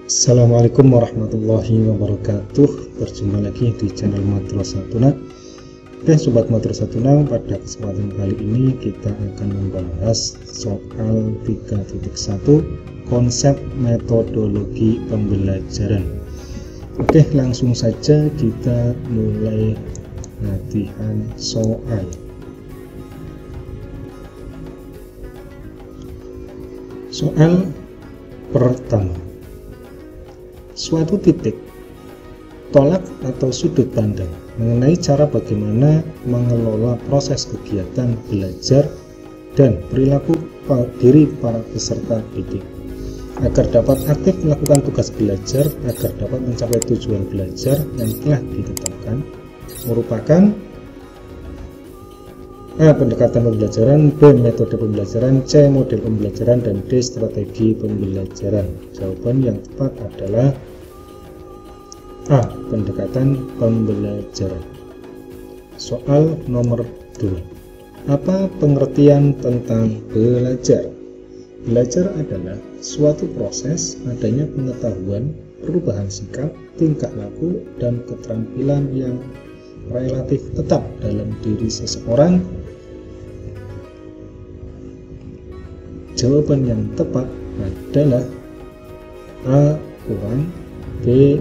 Assalamualaikum warahmatullahi wabarakatuh. Berjumpa lagi di channel Madrasatuna. Oke Sobat Madrasatuna, pada kesempatan kali ini kita akan membahas soal 3.1 konsep metodologi pembelajaran. Oke, langsung saja kita mulai latihan soal. Soal pertama, suatu titik, tolak atau sudut pandang mengenai cara bagaimana mengelola proses kegiatan belajar dan perilaku diri para peserta didik agar dapat aktif melakukan tugas belajar, agar dapat mencapai tujuan belajar yang telah ditetapkan, merupakan A. Pendekatan pembelajaran, B. Metode pembelajaran, C. Model pembelajaran, dan D. Strategi pembelajaran. Jawaban yang tepat adalah A. Pendekatan pembelajaran. Soal nomor 2. Apa pengertian tentang belajar? Belajar adalah suatu proses adanya pengetahuan, perubahan sikap, tingkah laku, dan keterampilan yang relatif tetap dalam diri seseorang. Jawaban yang tepat adalah A. Kurang, B.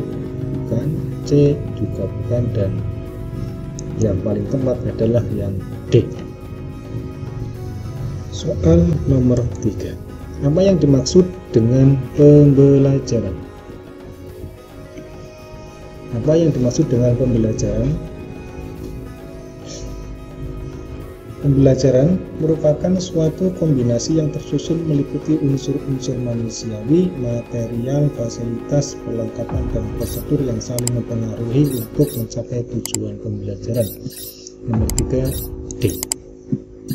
bukan, C. juga bukan, dan yang paling tepat adalah yang D. Soal nomor 3. Apa yang dimaksud dengan pembelajaran? Apa yang dimaksud dengan pembelajaran? Pembelajaran merupakan suatu kombinasi yang tersusun meliputi unsur-unsur manusiawi, material, fasilitas, perlengkapan, dan prosedur yang saling mempengaruhi untuk mencapai tujuan pembelajaran. Nomor 3, D.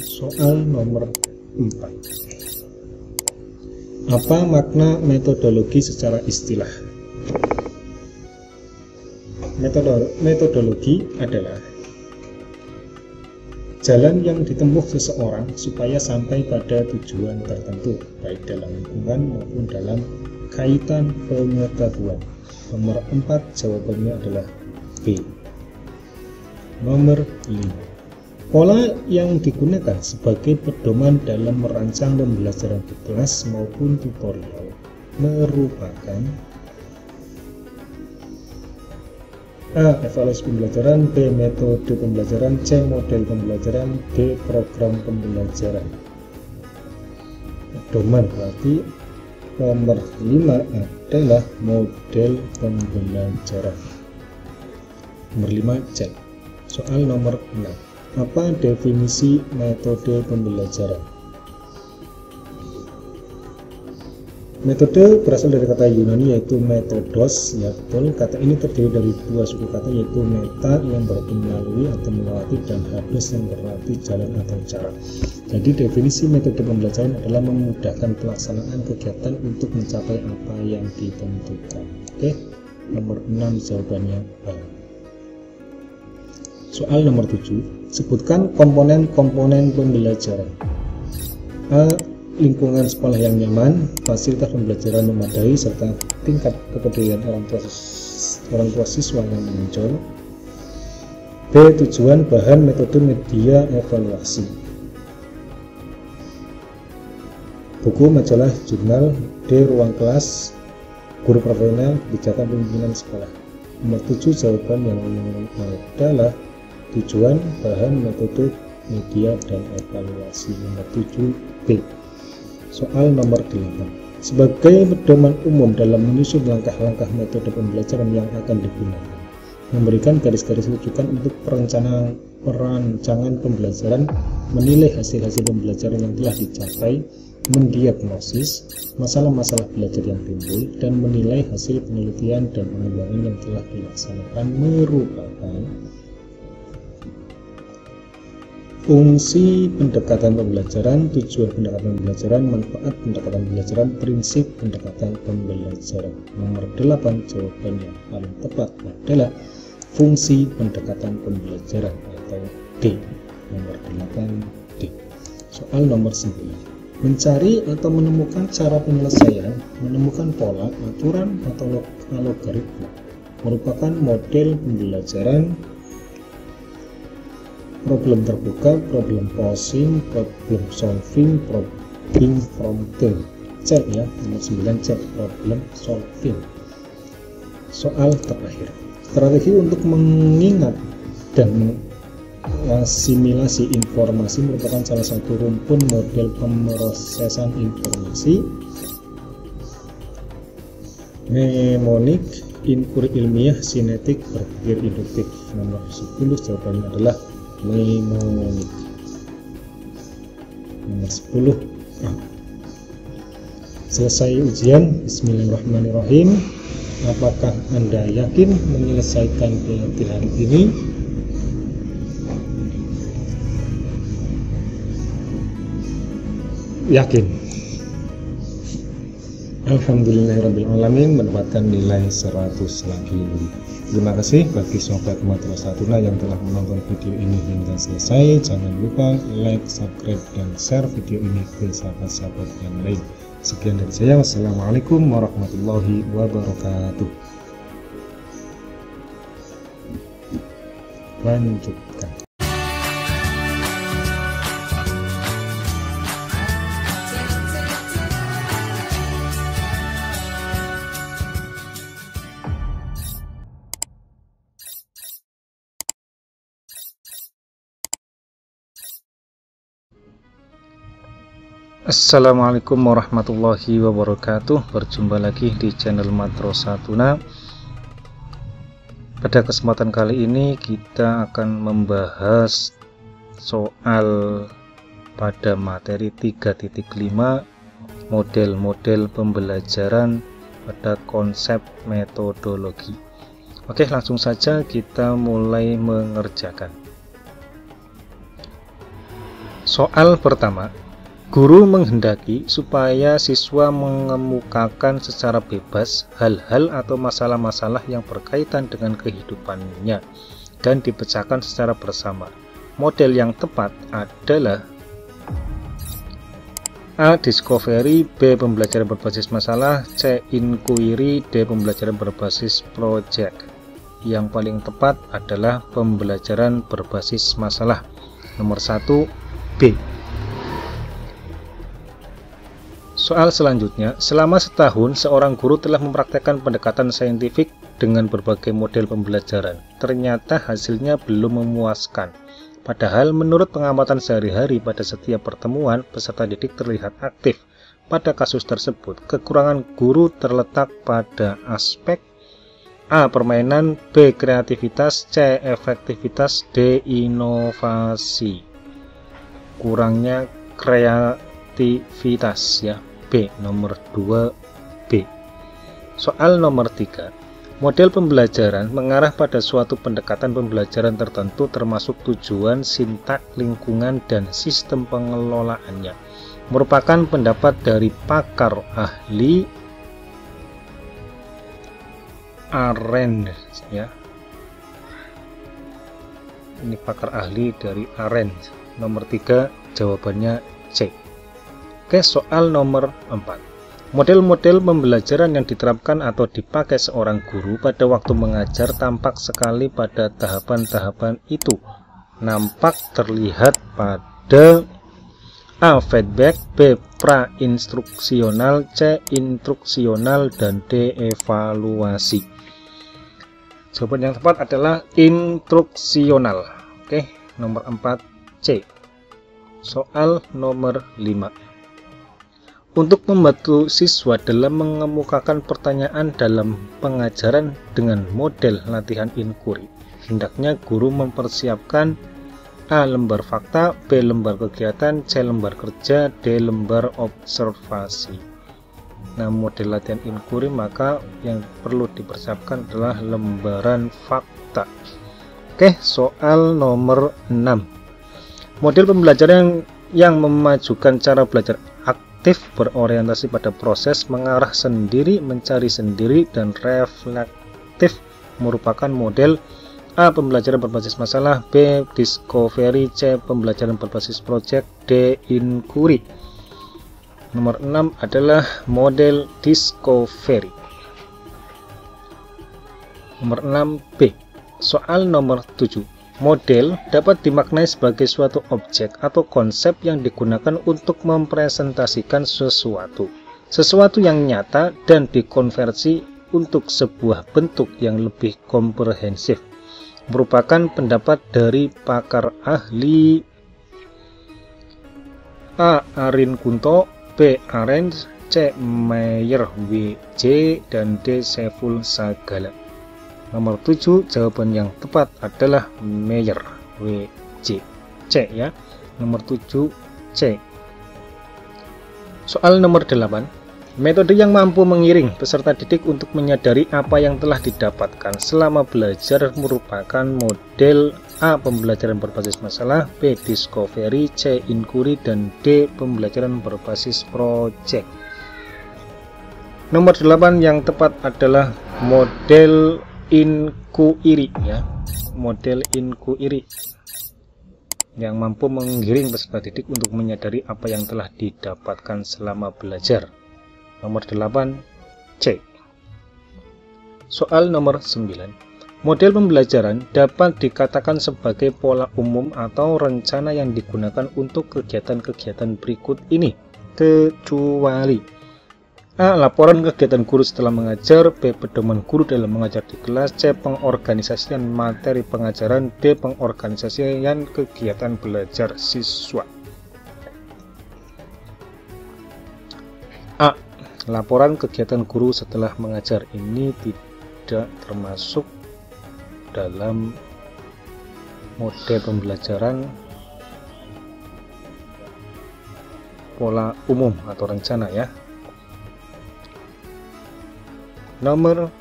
Soal nomor 4. Apa makna metodologi secara istilah? Metodologi adalah jalan yang ditempuh seseorang supaya sampai pada tujuan tertentu, baik dalam lingkungan maupun dalam kaitan pengetahuan. Nomor 4 jawabannya adalah B. Nomor 5. Pola yang digunakan sebagai pedoman dalam merancang pembelajaran di kelas maupun tutorial merupakan A. Evaluasi pembelajaran, B. Metode pembelajaran, C. Model pembelajaran, D. Program pembelajaran. Pedoman berarti nomor 5 adalah model pembelajaran. Nomor 5 C. Soal nomor 6. Apa definisi metode pembelajaran? Metode berasal dari kata Yunani yaitu metodos, ya betul. Kata ini terdiri dari dua suku kata yaitu meta yang berarti melalui atau melewati dan habes yang berarti jalan atau cara. Jadi definisi metode pembelajaran adalah memudahkan pelaksanaan kegiatan untuk mencapai apa yang ditentukan. Oke, nomor 6 jawabannya A. Soal nomor 7. Sebutkan komponen-komponen pembelajaran. A. Lingkungan sekolah yang nyaman, fasilitas pembelajaran memadai, serta tingkat kepedulian orang tua siswa yang menonjol. B. Tujuan, bahan, metode, media, evaluasi. Buku, majalah, jurnal. D. Ruang kelas, guru profesional, kebijakan pimpinan sekolah. Nomor 7 jawaban yang adalah tujuan, bahan, metode, media, dan evaluasi. Nomor 7 B. Soal nomor 8. Sebagai pedoman umum dalam menyusun langkah-langkah metode pembelajaran yang akan digunakan, memberikan garis-garis rujukan untuk perancangan pembelajaran, menilai hasil-hasil pembelajaran yang telah dicapai, mendiagnosis masalah-masalah belajar yang timbul, dan menilai hasil penelitian dan pengembangan yang telah dilaksanakan merupakan fungsi pendekatan pembelajaran, tujuan pendekatan pembelajaran, manfaat pendekatan pembelajaran, prinsip pendekatan pembelajaran. Nomor 8 jawaban yang paling tepat adalah fungsi pendekatan pembelajaran atau D. Nomor 8 D. Soal nomor 9. Mencari atau menemukan cara penyelesaian, menemukan pola, aturan, atau algoritma merupakan model pembelajaran problem terbuka, problem posing, problem solving, problem prompting. C ya, nomor 9 C, problem solving. Soal terakhir. Strategi untuk mengingat dan asimilasi informasi merupakan salah satu rumpun model pemrosesan informasi. Mnemonik, inkuri ilmiah, sinetik, berpikir induktif. Nomor 10 jawabannya adalah mnemonik. Nomor 10 A. Selesai ujian. Bismillahirrahmanirrahim. Apakah Anda yakin menyelesaikan pelatihan ini? Yakin. Alhamdulillahirrabbilalamin, mendapatkan nilai 100 lagi. Terima kasih bagi sobat Matro Satuna yang telah menonton video ini hingga selesai. Jangan lupa like, subscribe, dan share video ini ke sahabat-sahabat yang lain. Sekian dari saya. Wassalamualaikum warahmatullahi wabarakatuh. Lanjutkan. Assalamualaikum warahmatullahi wabarakatuh. Berjumpa lagi di channel Matro Satuna. Pada kesempatan kali ini kita akan membahas soal pada materi 3.5 model-model pembelajaran pada konsep metodologi. Oke, langsung saja kita mulai mengerjakan. Soal pertama. Guru menghendaki supaya siswa mengemukakan secara bebas hal-hal atau masalah-masalah yang berkaitan dengan kehidupannya dan dipecahkan secara bersama. Model yang tepat adalah A. Discovery, B. Pembelajaran berbasis masalah, C. Inquiry, D. Pembelajaran berbasis project. Yang paling tepat adalah pembelajaran berbasis masalah. Nomor 1 B. Soal selanjutnya, selama setahun seorang guru telah mempraktekkan pendekatan saintifik dengan berbagai model pembelajaran. Ternyata hasilnya belum memuaskan. Padahal menurut pengamatan sehari-hari pada setiap pertemuan, peserta didik terlihat aktif. Pada kasus tersebut, kekurangan guru terletak pada aspek A. Permainan, B. Kreativitas, C. Efektivitas, D. Inovasi. Kurangnya kreativitas ya. B. Nomor 2 B. Soal nomor 3. Model pembelajaran mengarah pada suatu pendekatan pembelajaran tertentu termasuk tujuan, sintak, lingkungan, dan sistem pengelolaannya. Merupakan pendapat dari pakar ahli Arendt ya. Ini pakar ahli dari Arendt. Nomor 3 jawabannya C. Oke, soal nomor 4. Model-model pembelajaran yang diterapkan atau dipakai seorang guru pada waktu mengajar tampak sekali pada tahapan-tahapan itu. Nampak terlihat pada A. Feedback, B. Pra-instruksional, C. Instruksional, dan D. Evaluasi. Jawaban yang tepat adalah instruksional. Oke, nomor 4 C. Soal nomor 5. Untuk membantu siswa dalam mengemukakan pertanyaan dalam pengajaran dengan model latihan inquiry, hendaknya guru mempersiapkan A. Lembar fakta, B. Lembar kegiatan, C. Lembar kerja, D. Lembar observasi. Nah, model latihan inquiry maka yang perlu dipersiapkan adalah lembaran fakta. Oke, soal nomor 6. Model pembelajaran yang memajukan cara belajar aktif, berorientasi pada proses, mengarah sendiri, mencari sendiri, dan reflektif merupakan model A. Pembelajaran berbasis masalah, B. Discovery, C. Pembelajaran berbasis project, D. Inquiry. Nomor 6 adalah model discovery. Nomor 6B. Soal nomor 7. Model dapat dimaknai sebagai suatu objek atau konsep yang digunakan untuk mempresentasikan sesuatu yang nyata dan dikonversi untuk sebuah bentuk yang lebih komprehensif. Merupakan pendapat dari pakar ahli A. Arin Kunto, B. Arendt, C. Meyer, W. J, dan D. Saiful Sagala. Nomor 7, jawaban yang tepat adalah Meyer, W. J. C ya. Nomor 7, C. Soal nomor 8. Metode yang mampu mengiring peserta didik untuk menyadari apa yang telah didapatkan selama belajar merupakan model A. Pembelajaran berbasis masalah, B. Discovery, C. Inquiry, dan D. Pembelajaran berbasis project. Nomor 8 yang tepat adalah model inquiry ya. Model inquiry yang mampu mengiring peserta didik untuk menyadari apa yang telah didapatkan selama belajar. Nomor 8, C. Soal nomor 9. Model pembelajaran dapat dikatakan sebagai pola umum atau rencana yang digunakan untuk kegiatan-kegiatan berikut ini, kecuali A. Laporan kegiatan guru setelah mengajar, B. Pedoman guru dalam mengajar di kelas, C. Pengorganisasian materi pengajaran, D. Pengorganisasian kegiatan belajar siswa. A. Laporan kegiatan guru setelah mengajar ini tidak termasuk dalam model pembelajaran pola umum atau rencana ya. Nomor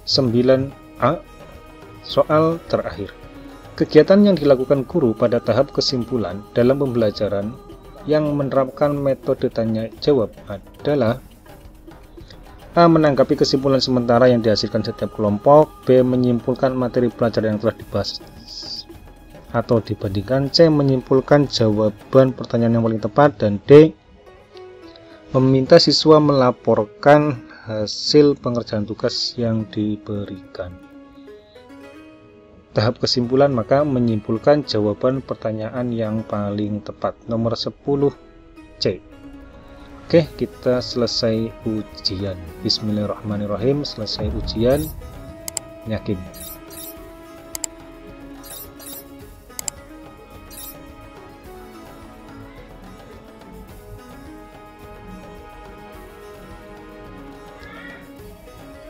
9A. Soal terakhir. Kegiatan yang dilakukan guru pada tahap kesimpulan dalam pembelajaran yang menerapkan metode tanya jawab adalah A. Menanggapi kesimpulan sementara yang dihasilkan setiap kelompok, B. Menyimpulkan materi pelajaran yang telah dibahas atau dibandingkan, C. Menyimpulkan jawaban pertanyaan yang paling tepat, dan D. Meminta siswa melaporkan hasil pengerjaan tugas yang diberikan. Tahap kesimpulan maka menyimpulkan jawaban pertanyaan yang paling tepat. Nomor 10, C. Oke, kita selesai ujian. Bismillahirrahmanirrahim. Selesai ujian. Yakin.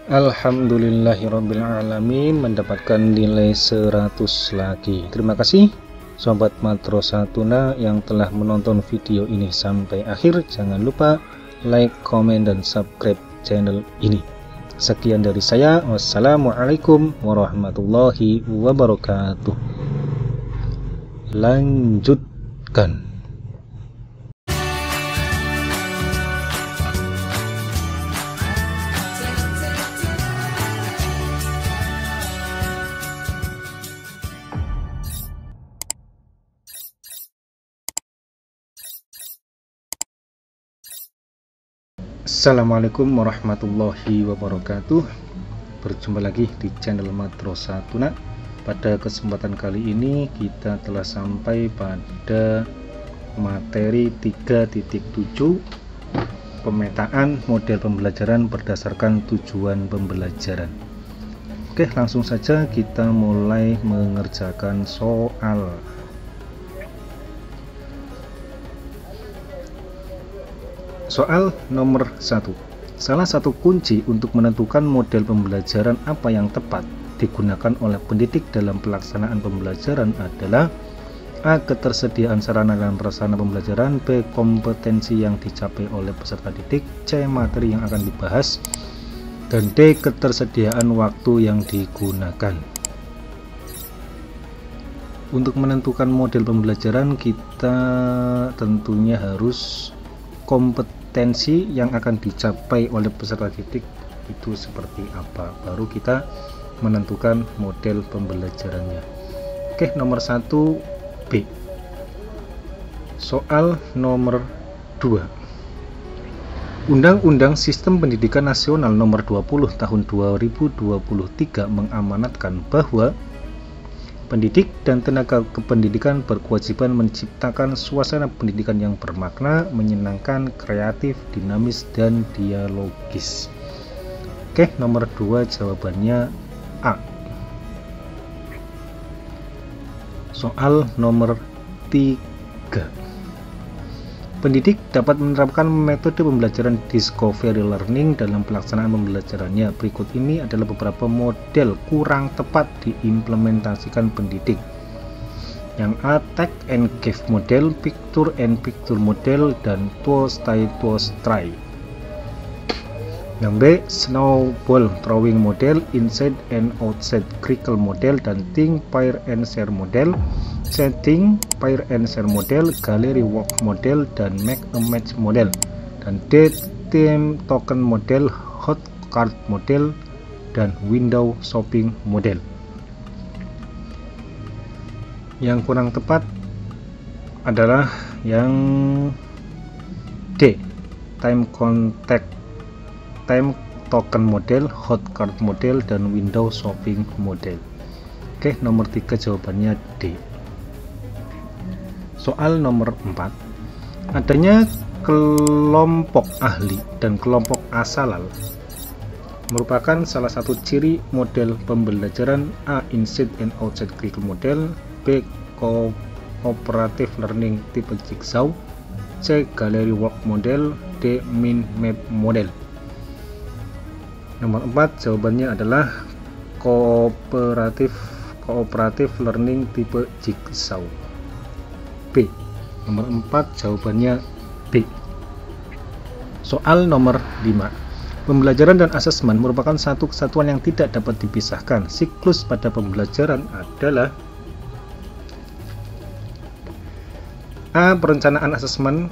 Alhamdulillahirrabbilalamin, mendapatkan nilai 100 lagi. Terima kasih Sobat Matrosa Tuna yang telah menonton video ini sampai akhir. Jangan lupa like, komen, dan subscribe channel ini. Sekian dari saya. Wassalamualaikum warahmatullahi wabarakatuh. Lanjutkan. Assalamualaikum warahmatullahi wabarakatuh. Berjumpa lagi di channel Matrosa Tuna. Pada kesempatan kali ini kita telah sampai pada materi 3.7, pemetaan model pembelajaran berdasarkan tujuan pembelajaran. Oke, langsung saja kita mulai mengerjakan soal. Soal nomor 1. Salah satu kunci untuk menentukan model pembelajaran apa yang tepat digunakan oleh pendidik dalam pelaksanaan pembelajaran adalah A. Ketersediaan sarana dan prasarana pembelajaran, B. Kompetensi yang dicapai oleh peserta didik, C. Materi yang akan dibahas, dan D. Ketersediaan waktu yang digunakan. Untuk menentukan model pembelajaran kita tentunya harus kompetensi yang akan dicapai oleh peserta didik itu seperti apa, baru kita menentukan model pembelajarannya. Oke, nomor 1B. Soal nomor 2. Undang-Undang Sistem Pendidikan Nasional Nomor 20 Tahun 2023 mengamanatkan bahwa pendidik dan tenaga kependidikan berkewajiban menciptakan suasana pendidikan yang bermakna, menyenangkan, kreatif, dinamis, dan dialogis. Oke, nomor 2 jawabannya A. Soal nomor 3. Pendidik dapat menerapkan metode pembelajaran discovery learning dalam pelaksanaan pembelajarannya. Berikut ini adalah beberapa model kurang tepat diimplementasikan pendidik. Yang A, take and give model, picture and picture model, dan toss try. Yang B, snowball throwing model, inside and outside crickle model, dan think, pair and share model. Setting, pair and share model, gallery walk model, dan make a match model. Dan D, theme token model, hot card model, dan window shopping model. Yang kurang tepat adalah yang D, time token model, hot card model, dan window shopping model. Oke, nomor 3 jawabannya D. Soal nomor 4. Adanya kelompok ahli dan kelompok asalal merupakan salah satu ciri model pembelajaran. A, inside and outside critical model. B, cooperative learning tipe jigsaw. C, gallery walk model. D, mind map model. Nomor 4 jawabannya adalah cooperative learning tipe jigsaw. B. Nomor 4 jawabannya B. Soal nomor 5. Pembelajaran dan asesmen merupakan satu kesatuan yang tidak dapat dipisahkan. Siklus pada pembelajaran adalah A, perencanaan asesmen,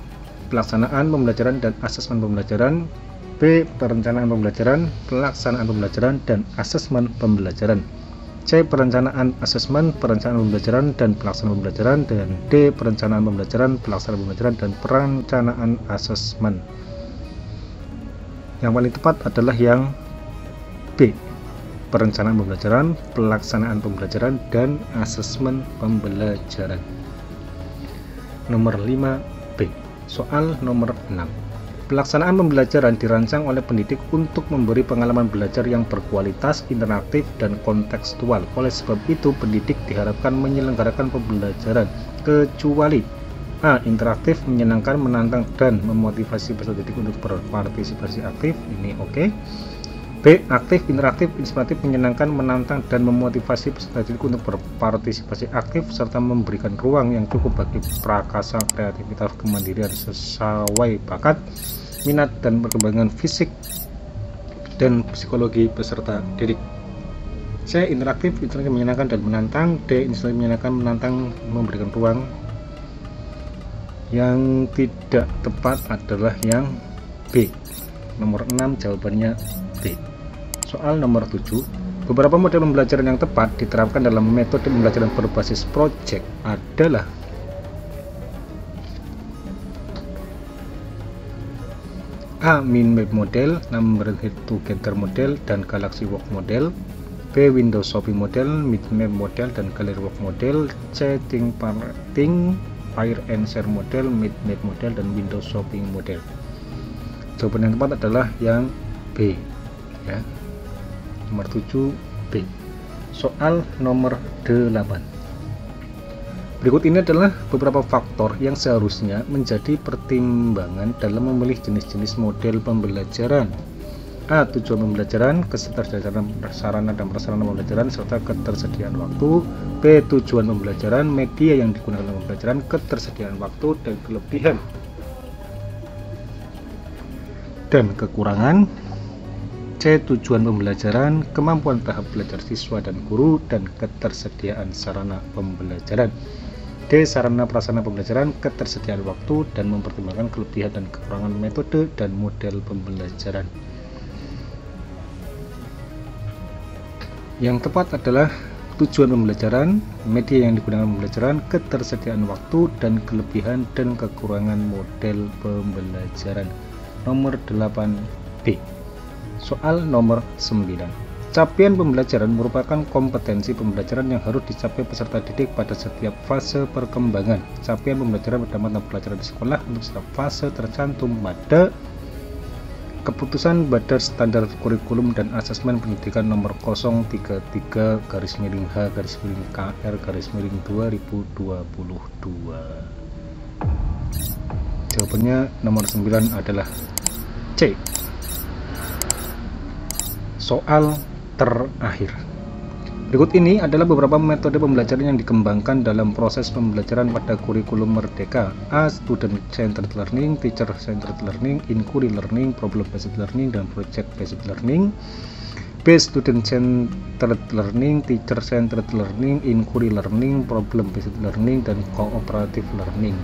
pelaksanaan pembelajaran dan asesmen pembelajaran. B, perencanaan pembelajaran, pelaksanaan pembelajaran, dan asesmen pembelajaran. C, perencanaan asesmen, perencanaan pembelajaran, dan pelaksanaan pembelajaran. Dan D, perencanaan pembelajaran, pelaksanaan pembelajaran, dan perencanaan asesmen. Yang paling tepat adalah yang B, perencanaan pembelajaran, pelaksanaan pembelajaran, dan asesmen pembelajaran. Nomor 5B. Soal nomor 6. Pelaksanaan pembelajaran dirancang oleh pendidik untuk memberi pengalaman belajar yang berkualitas, interaktif, dan kontekstual. Oleh sebab itu, pendidik diharapkan menyelenggarakan pembelajaran kecuali A, interaktif, menyenangkan, menantang, dan memotivasi peserta didik untuk berpartisipasi aktif. Ini oke. B, aktif, interaktif, inspiratif, menyenangkan, menantang, dan memotivasi peserta didik untuk berpartisipasi aktif serta memberikan ruang yang cukup bagi prakasa, kreativitas, kemandirian sesuai bakat, minat, dan perkembangan fisik dan psikologi peserta didik. C, interaktif, menyenangkan dan menantang. D, inspiratif, menyenangkan, menantang, memberikan ruang. Yang tidak tepat adalah yang B. Nomor 6 jawabannya B. Soal nomor 7. Beberapa model pembelajaran yang tepat diterapkan dalam metode pembelajaran berbasis project adalah A, mind map model, number head together model, dan galaxy walk model. B, window shopping model, mind map model, dan gallery walk model. C, think, pair and share model, mind map model, dan window shopping model. Jawaban yang tepat adalah yang B, ya. Nomor 7 B. Soal nomor 8. Berikut ini adalah beberapa faktor yang seharusnya menjadi pertimbangan dalam memilih jenis-jenis model pembelajaran. A, tujuan pembelajaran, ketersediaan sarana dan prasarana pembelajaran, serta ketersediaan waktu. B, tujuan pembelajaran, media yang digunakan dalam pembelajaran, ketersediaan waktu, dan kelebihan dan kekurangan. C, tujuan pembelajaran, kemampuan tahap belajar siswa dan guru, dan ketersediaan sarana pembelajaran. D, sarana prasarana pembelajaran, ketersediaan waktu, dan mempertimbangkan kelebihan dan kekurangan metode dan model pembelajaran. Yang tepat adalah tujuan pembelajaran, media yang digunakan pembelajaran, ketersediaan waktu, dan kelebihan dan kekurangan model pembelajaran. nomor 8B. Soal nomor 9. Capaian pembelajaran merupakan kompetensi pembelajaran yang harus dicapai peserta didik pada setiap fase perkembangan. Capaian pembelajaran berdampak pembelajaran di sekolah untuk setiap fase tercantum pada Keputusan Badan Standar Kurikulum dan Asesmen Pendidikan nomor 033-KR-2022. Jawabannya nomor 9 adalah C. Soal terakhir. Berikut ini adalah beberapa metode pembelajaran yang dikembangkan dalam proses pembelajaran pada kurikulum Merdeka. A. Student Centered Learning, Teacher Centered Learning, Inquiry Learning, Problem Based Learning, dan Project Based Learning. B. Student Centered Learning, Teacher Centered Learning, Inquiry Learning, Problem Based Learning, dan Cooperative Learning.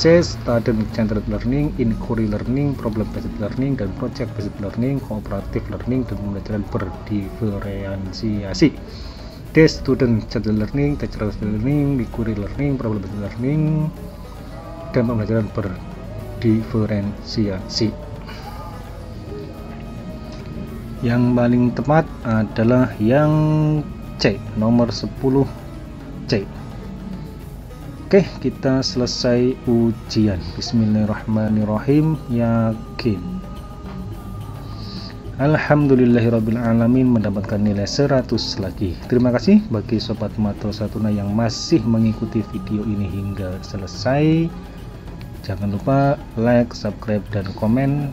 C. Student Centered Learning, Inquiry Learning, Problem Based Learning, dan Project Based Learning, Cooperative Learning, dan pembelajaran berdiferensiasi. D. Student Centered Learning, Teacher Centered Learning, Inquiry Learning, Problem Based Learning, dan pembelajaran berdiferensiasi. Yang paling tepat adalah yang C, nomor 10C. Oke, kita selesai ujian. Bismillahirrahmanirrahim. Yakin. Alhamdulillahirrabbilalamin, mendapatkan nilai 100 lagi. Terima kasih bagi Sobat Matrosa Tuna yang masih mengikuti video ini hingga selesai. Jangan lupa like, subscribe, dan komen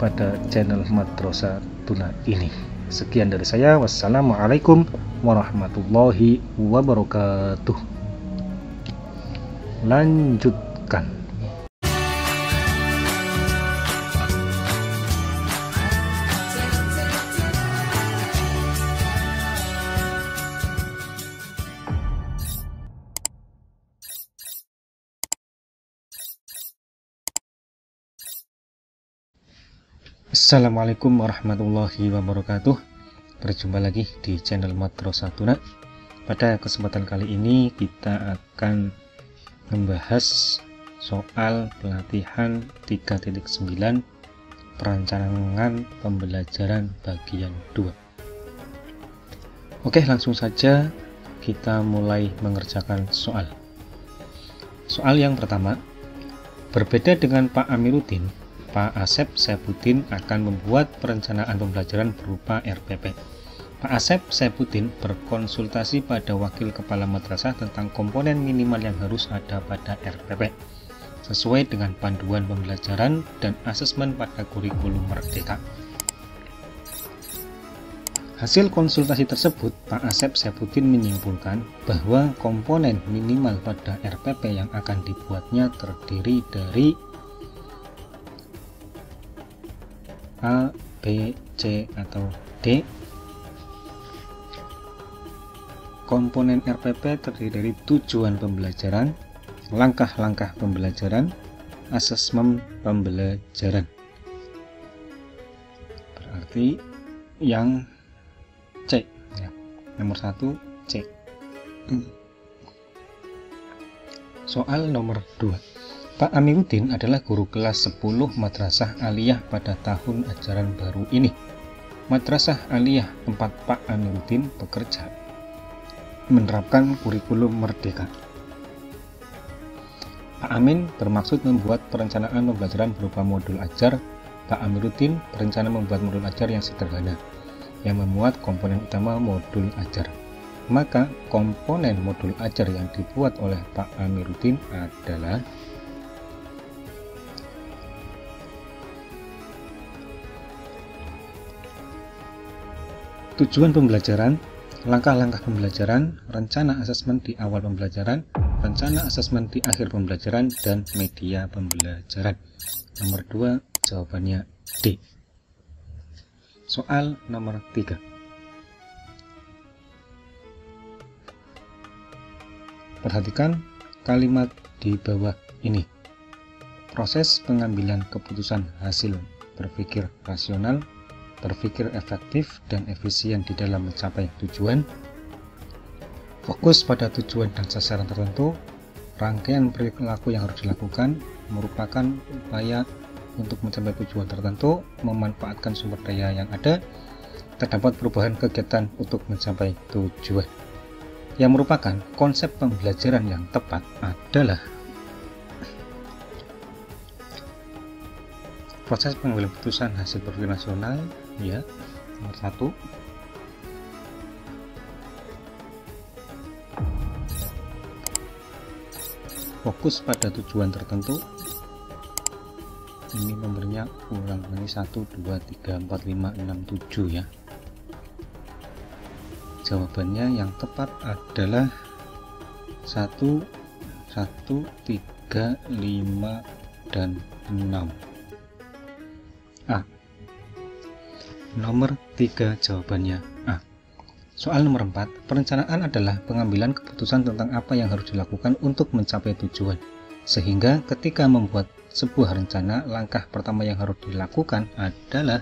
pada channel Matrosa Tuna ini. Sekian dari saya. Wassalamualaikum warahmatullahi wabarakatuh. Lanjutkan. Assalamualaikum warahmatullahi wabarakatuh. Berjumpa lagi di channel Matrosa Tuna. Pada kesempatan kali ini kita akan membahas soal pelatihan 3.9 perencanaan pembelajaran bagian 2. Oke, langsung saja kita mulai mengerjakan soal. Soal yang pertama, berbeda dengan Pak Amiruddin, Pak Asep Saifuddin akan membuat perencanaan pembelajaran berupa RPP. Pak Asep Saifuddin berkonsultasi pada wakil kepala madrasah tentang komponen minimal yang harus ada pada RPP, sesuai dengan panduan pembelajaran dan asesmen pada kurikulum Merdeka. Hasil konsultasi tersebut, Pak Asep Saifuddin menyimpulkan bahwa komponen minimal pada RPP yang akan dibuatnya terdiri dari A, B, C, atau D. Komponen RPP terdiri dari tujuan pembelajaran, langkah-langkah pembelajaran, asesmen pembelajaran. Berarti yang C, ya. Nomor 1 C. Soal nomor 2. Pak Amiruddin adalah guru kelas 10 Madrasah Aliyah pada tahun ajaran baru ini. Madrasah Aliyah tempat Pak Amiruddin bekerja menerapkan kurikulum Merdeka. Pak Amin bermaksud membuat perencanaan pembelajaran berupa modul ajar. Pak Amiruddin berencana membuat modul ajar yang sederhana, yang memuat komponen utama modul ajar. Maka komponen modul ajar yang dibuat oleh Pak Amiruddin adalah tujuan pembelajaran, langkah-langkah pembelajaran, rencana asesmen di awal pembelajaran, rencana asesmen di akhir pembelajaran, dan media pembelajaran. Nomor 2, jawabannya D. Soal nomor 3. Perhatikan kalimat di bawah ini. Proses pengambilan keputusan hasil berpikir rasional, berpikir efektif dan efisien di dalam mencapai tujuan, fokus pada tujuan dan sasaran tertentu, rangkaian perilaku yang harus dilakukan, merupakan upaya untuk mencapai tujuan tertentu, memanfaatkan sumber daya yang ada, terdapat perubahan kegiatan untuk mencapai tujuan. Yang merupakan konsep pembelajaran yang tepat adalah proses pengambilan keputusan hasil berpikir rasional, ya, nomor 1. Fokus pada tujuan tertentu. Ini nomornya ulang lagi 1, 2, 3, 4, 5, 6, 7 ya. Jawabannya yang tepat adalah 1, 3, 5, dan 6. A. Nomor 3 jawabannya A. Soal nomor 4, perencanaan adalah pengambilan keputusan tentang apa yang harus dilakukan untuk mencapai tujuan. Sehingga ketika membuat sebuah rencana, langkah pertama yang harus dilakukan adalah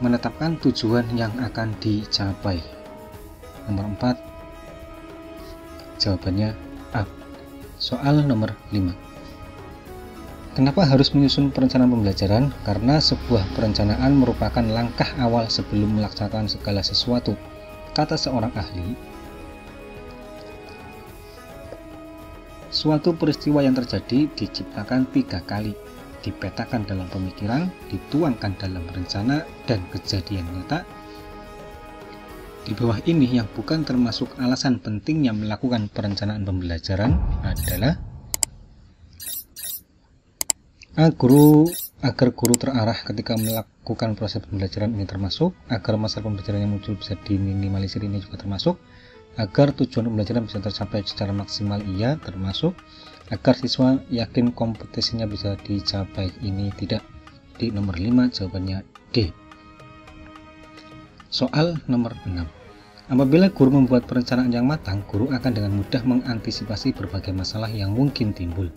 menetapkan tujuan yang akan dicapai. Nomor 4, jawabannya A. Soal nomor 5. Kenapa harus menyusun perencanaan pembelajaran? Karena sebuah perencanaan merupakan langkah awal sebelum melaksanakan segala sesuatu. Kata seorang ahli, suatu peristiwa yang terjadi diciptakan 3 kali, dipetakan dalam pemikiran, dituangkan dalam rencana, dan kejadian nyata. Di bawah ini yang bukan termasuk alasan pentingnya melakukan perencanaan pembelajaran adalah agar guru terarah ketika melakukan proses pembelajaran, ini termasuk, agar masalah pembelajaran yang muncul bisa diminimalisir, ini juga termasuk, agar tujuan pembelajaran bisa tercapai secara maksimal, iya termasuk, agar siswa yakin kompetisinya bisa dicapai, ini tidak. Di nomor 5 jawabannya D. Soal nomor 6. Apabila guru membuat perencanaan yang matang, guru akan dengan mudah mengantisipasi berbagai masalah yang mungkin timbul.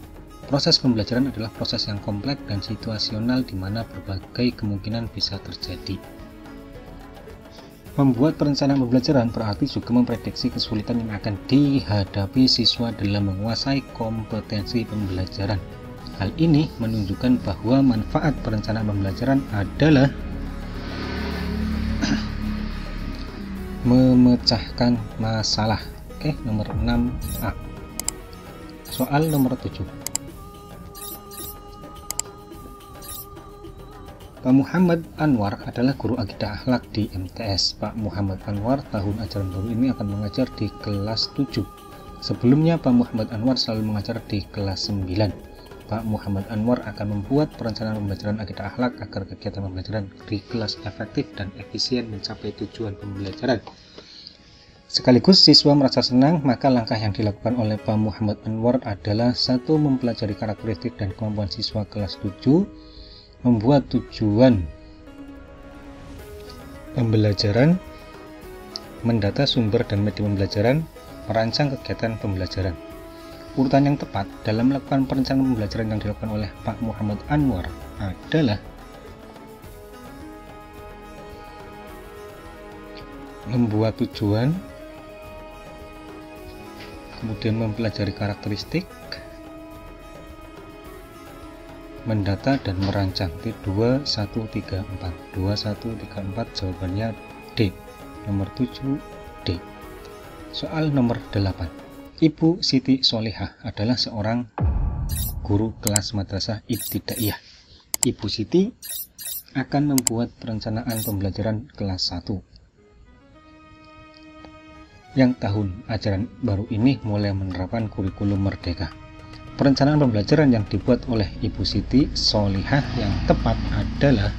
Proses pembelajaran adalah proses yang kompleks dan situasional di mana berbagai kemungkinan bisa terjadi. Membuat perencanaan pembelajaran berarti juga memprediksi kesulitan yang akan dihadapi siswa dalam menguasai kompetensi pembelajaran. Hal ini menunjukkan bahwa manfaat perencanaan pembelajaran adalah memecahkan masalah. Oke, nomor 6A. Soal nomor 7. Pak Muhammad Anwar adalah guru akidah akhlak di MTS. Pak Muhammad Anwar tahun ajaran baru ini akan mengajar di kelas 7. Sebelumnya Pak Muhammad Anwar selalu mengajar di kelas 9. Pak Muhammad Anwar akan membuat perencanaan pembelajaran akidah akhlak agar kegiatan pembelajaran di kelas efektif dan efisien mencapai tujuan pembelajaran. Sekaligus siswa merasa senang, maka langkah yang dilakukan oleh Pak Muhammad Anwar adalah 1. Mempelajari karakteristik dan kemampuan siswa kelas 7, membuat tujuan pembelajaran, mendata sumber dan media pembelajaran, merancang kegiatan pembelajaran. Urutan yang tepat dalam melakukan perencanaan pembelajaran yang dilakukan oleh Pak Muhammad Anwar adalah membuat tujuan, kemudian mempelajari karakteristik, mendata dan merancang. 2, 1, 3, 4. 2, 1, 3, 4 jawabannya D. Nomor 7 D. Soal nomor 8. Ibu Siti Solihah adalah seorang guru kelas madrasah ibtidaiyah. Ibu Siti akan membuat perencanaan pembelajaran kelas 1 yang tahun ajaran baru ini mulai menerapkan kurikulum merdeka. Perencanaan pembelajaran yang dibuat oleh Ibu Siti Solihah yang tepat adalah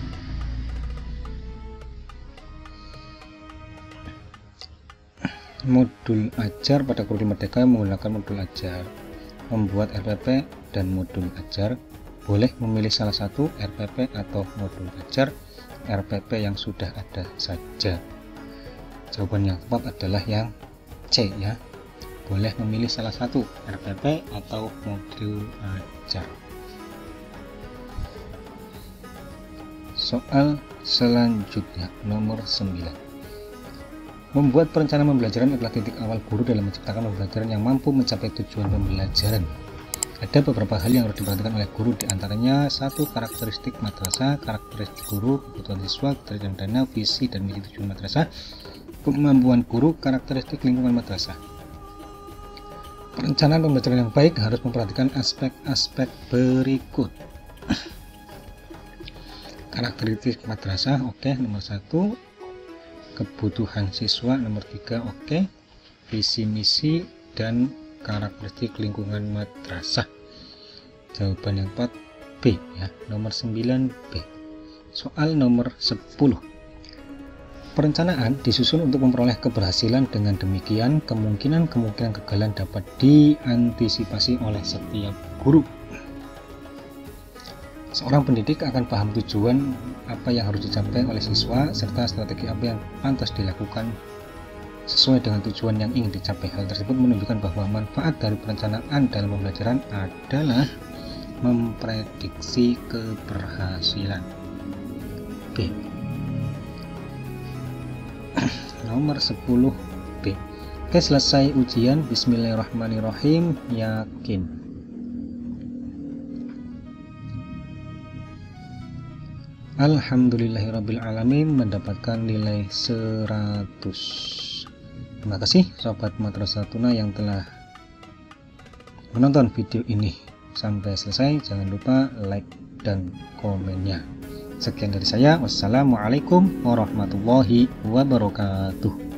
modul ajar pada kurikulum merdeka menggunakan modul ajar, membuat RPP dan modul ajar, boleh memilih salah satu RPP atau modul ajar, RPP yang sudah ada saja. Jawaban yang tepat adalah yang C ya. Boleh memilih salah satu RPP atau modul ajar. Soal selanjutnya nomor 9. Membuat perencanaan pembelajaran adalah titik awal guru dalam menciptakan pembelajaran yang mampu mencapai tujuan pembelajaran. Ada beberapa hal yang harus diperhatikan oleh guru, diantaranya 1. Karakteristik madrasah, karakteristik guru, kebutuhan siswa, dan dana, visi dan misi tujuan madrasah, kemampuan guru, karakteristik lingkungan madrasah. Perencanaan pembelajaran yang baik harus memperhatikan aspek-aspek berikut. Karakteristik madrasah, oke, nomor 1. Kebutuhan siswa, nomor 3, oke. Visi misi dan karakteristik lingkungan madrasah. Jawaban yang 4 B ya. Nomor 9 B. Soal nomor 10. Perencanaan disusun untuk memperoleh keberhasilan. Dengan demikian, kemungkinan kegagalan dapat diantisipasi oleh setiap guru. Seorang pendidik akan paham tujuan apa yang harus dicapai oleh siswa serta strategi apa yang pantas dilakukan sesuai dengan tujuan yang ingin dicapai. Hal tersebut menunjukkan bahwa manfaat dari perencanaan dalam pembelajaran adalah memprediksi keberhasilan. B. Nomor 10 B. Oke, selesai ujian. Bismillahirrahmanirrahim. Yakin. Alhamdulillahirrabbilalamin, mendapatkan nilai 100. Terima kasih Sobat Madrasah Tuna yang telah menonton video ini sampai selesai. Jangan lupa like dan komennya. Sekian dari saya. Wassalamualaikum warahmatullahi wabarakatuh.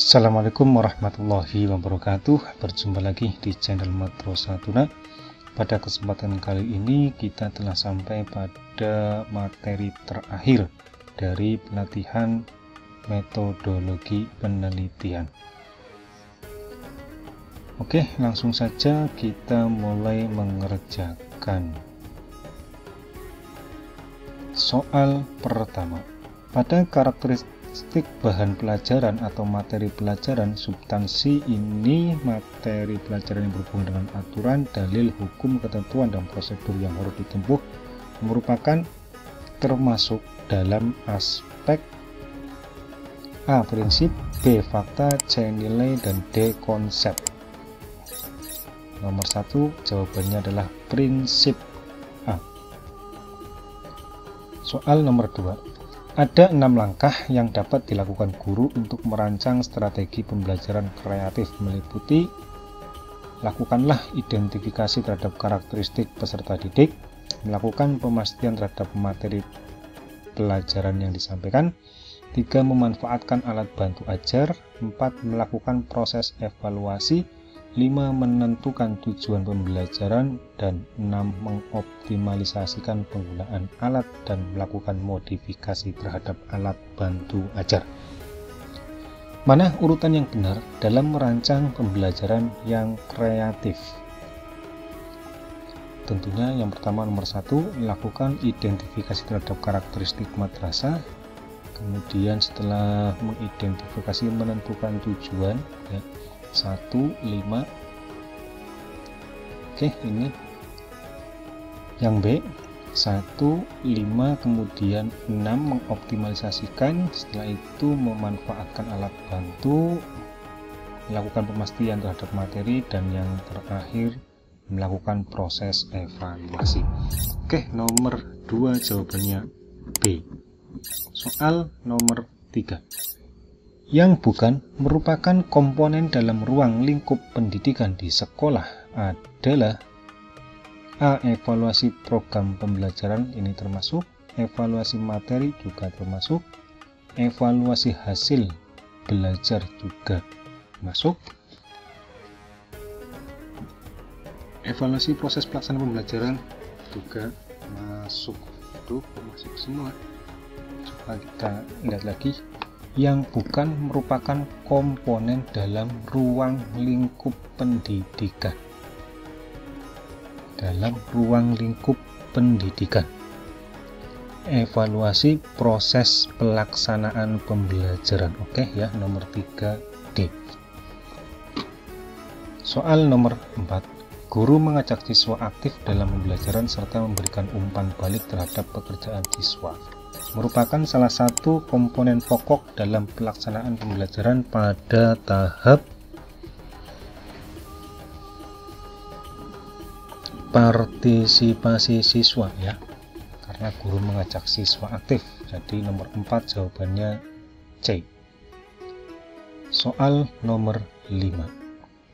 Assalamualaikum warahmatullahi wabarakatuh. Berjumpa lagi di channel Madrasah Tuna. Pada kesempatan kali ini kita telah sampai pada materi terakhir dari pelatihan metodologi penelitian. Oke, langsung saja kita mulai mengerjakan soal pertama. Pada karakteristik bahan pelajaran atau materi pelajaran, substansi ini materi pelajaran yang berhubungan dengan aturan, dalil, hukum, ketentuan, dan prosedur yang harus ditempuh merupakan termasuk dalam aspek A. Prinsip, B. Fakta, C. Nilai, dan D. Konsep. Nomor 1 jawabannya adalah prinsip A. Soal nomor 2. Ada 6 langkah yang dapat dilakukan guru untuk merancang strategi pembelajaran kreatif, meliputi lakukanlah identifikasi terhadap karakteristik peserta didik, melakukan pemastian terhadap materi pelajaran yang disampaikan, 3. Memanfaatkan alat bantu ajar, 4. Melakukan proses evaluasi, 5. Menentukan tujuan pembelajaran, dan 6. Mengoptimalisasikan penggunaan alat dan melakukan modifikasi terhadap alat bantu ajar. Mana urutan yang benar dalam merancang pembelajaran yang kreatif? Tentunya yang pertama, nomor 1, lakukan identifikasi terhadap karakteristik madrasah. Kemudian setelah mengidentifikasi, menentukan tujuan ya. 1, 5. Oke, ini yang B. 1, 5, kemudian 6 mengoptimalisasikan, setelah itu memanfaatkan alat bantu, melakukan pemastian terhadap materi, dan yang terakhir melakukan proses evaluasi. Oke, nomor 2 jawabannya B. Soal nomor 3. Yang bukan merupakan komponen dalam ruang lingkup pendidikan di sekolah adalah A. Evaluasi program pembelajaran, ini termasuk, evaluasi materi juga termasuk, evaluasi hasil belajar juga masuk, evaluasi proses pelaksanaan pembelajaran juga masuk. Itu masuk semua. Coba kita lihat lagi. Yang bukan merupakan komponen dalam ruang lingkup pendidikan. Dalam ruang lingkup pendidikan. Evaluasi proses pelaksanaan pembelajaran. Oke ya, nomor 3D. Soal nomor 4. Guru mengajak siswa aktif dalam pembelajaran serta memberikan umpan balik terhadap pekerjaan siswa. Merupakan salah satu komponen pokok dalam pelaksanaan pembelajaran pada tahap partisipasi siswa ya. Karena guru mengajak siswa aktif. Jadi nomor 4 jawabannya C. Soal nomor 5.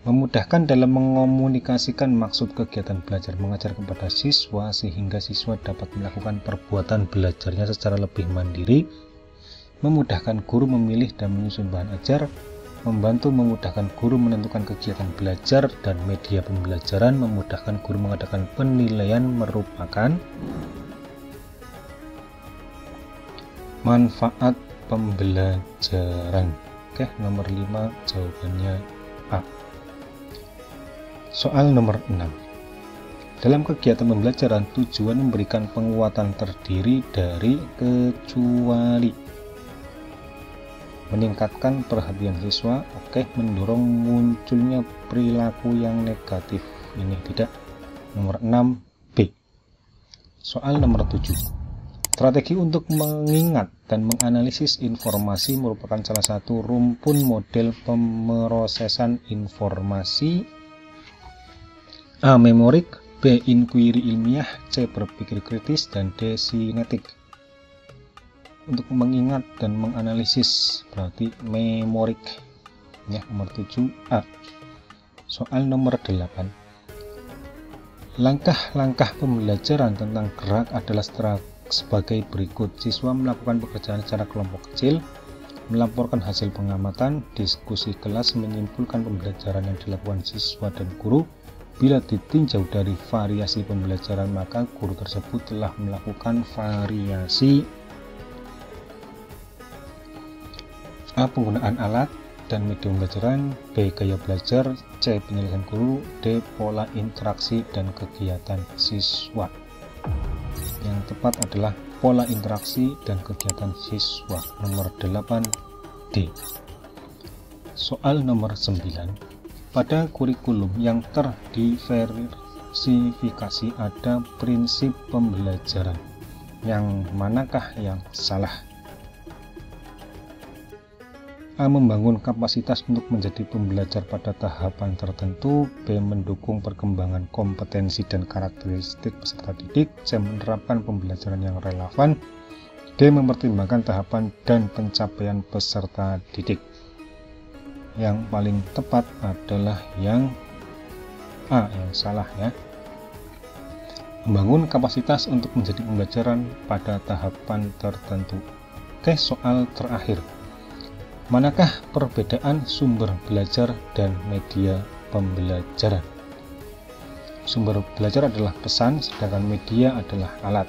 Memudahkan dalam mengomunikasikan maksud kegiatan belajar mengajar kepada siswa sehingga siswa dapat melakukan perbuatan belajarnya secara lebih mandiri, memudahkan guru memilih dan menyusun bahan ajar, membantu memudahkan guru menentukan kegiatan belajar dan media pembelajaran, memudahkan guru mengadakan penilaian merupakan manfaat pembelajaran. Oke, nomor 5 jawabannya A. Soal nomor 6. Dalam kegiatan pembelajaran, tujuan memberikan penguatan terdiri dari kecuali meningkatkan perhatian siswa, mendorong munculnya perilaku yang negatif. Ini tidak. Nomor 6 B. Soal nomor 7. Strategi untuk mengingat dan menganalisis informasi merupakan salah satu rumpun model pemrosesan informasi. A. Memorik, B. Inquiry ilmiah, C. Berpikir kritis, dan D. sinetik. Untuk mengingat dan menganalisis berarti memorik ya, nomor 7 A. Soal nomor 8. Langkah-langkah pembelajaran tentang gerak adalah sebagai berikut. Siswa melakukan pekerjaan secara kelompok kecil, melaporkan hasil pengamatan, diskusi kelas, menyimpulkan pembelajaran yang dilakukan siswa dan guru. Bila ditinjau dari variasi pembelajaran, maka guru tersebut telah melakukan variasi A. Penggunaan alat dan media pembelajaran, B. Gaya belajar, C. Penjelasan guru, D. Pola interaksi dan kegiatan siswa. Yang tepat adalah pola interaksi dan kegiatan siswa. Nomor 8 D. Soal nomor 9. Pada kurikulum yang terdiversifikasi ada prinsip pembelajaran. Yang manakah yang salah? A. Membangun kapasitas untuk menjadi pembelajar pada tahapan tertentu, B. Mendukung perkembangan kompetensi dan karakteristik peserta didik, C. Menerapkan pembelajaran yang relevan, D. Mempertimbangkan tahapan dan pencapaian peserta didik. Yang paling tepat adalah yang A, yang salah ya. Membangun kapasitas untuk menjadi pembelajaran pada tahapan tertentu. Oke, soal terakhir. Manakah perbedaan sumber belajar dan media pembelajaran? Sumber belajar adalah pesan, sedangkan media adalah alat.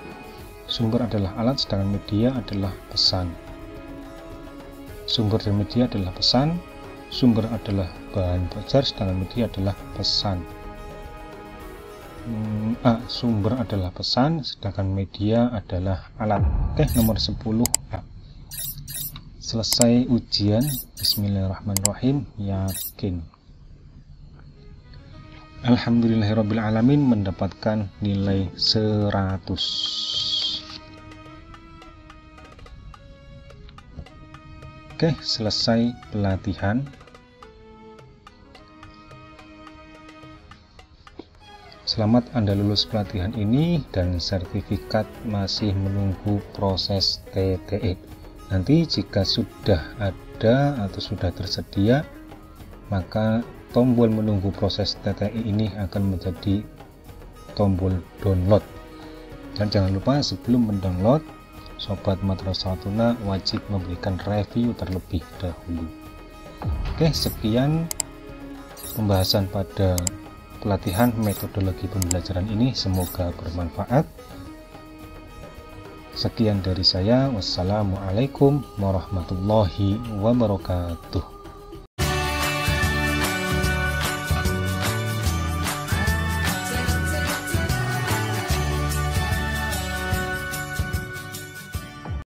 Sumber adalah alat, sedangkan media adalah pesan. Sumber dan media adalah pesan, sumber adalah bahan belajar, sedangkan media adalah pesan. A. Sumber adalah pesan, sedangkan media adalah alat. Oke, nomor 10 A. Selesai ujian. Bismillahirrahmanirrahim. Yakin. Alhamdulillahirrabbilalamin, mendapatkan nilai 100. Oke, selesai pelatihan. Selamat Anda lulus pelatihan ini dan sertifikat masih menunggu proses TTE. Nanti jika sudah ada atau sudah tersedia, maka tombol menunggu proses TTE ini akan menjadi tombol download. Dan jangan lupa sebelum mendownload, Sobat Madrasah Tuna wajib memberikan review terlebih dahulu. Oke, sekian pembahasan pada pelatihan metodologi pembelajaran ini, semoga bermanfaat. Sekian dari saya. Wassalamualaikum warahmatullahi wabarakatuh.